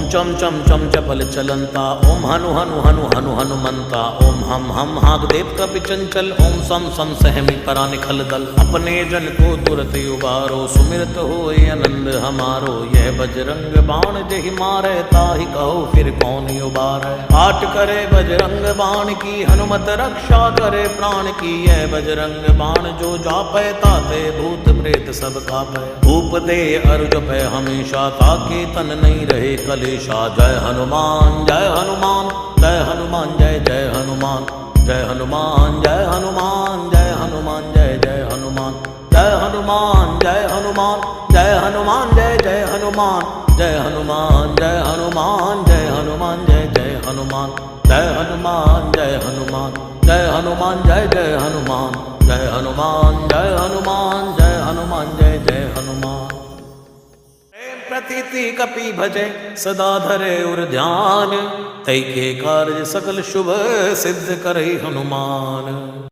चम चम चम चपल चलंता, ओम हनु हनु हनु हनु हनुमंता, ओम हम हागदेव कपि चंचल, ओम सम सम सहमी परा निखल दल। अपने जन को तुरत उबारो, सुमिरत होए आनंद हमारो। यह बजरंग बाण जहि मारे, ताहि कहो फिर कौन उबारे। पाठ करे बजरंग बाण की, हनुमत रक्षा करे प्राण की। यह बजरंग बाण जो जापै, ताते भूत प्रेत सब कापै। धूप दे अरु जपै हमेशा, ताके तन नहीं रहे कलेशा। जय हनुमान जय हनुमान जय हनुमान जय जय हनुमान। जय हनुमान जय हनुमान जय हनुमान जय जय हनुमान। जय हनुमान जय हनुमान जय हनुमान जय जय हनुमान। जय हनुमान जय हनुमान जय हनुमान जय जय हनुमान। जय हनुमान जय हनुमान जय हनुमान जय जय हनुमान। जय हनुमान जय हनुमान जय हनुमान जय जय हनुमान। प्रतीति कपि भजे सदा धरे उर ध्यान, तै के कार्य सकल शुभ सिद्ध करे हनुमान।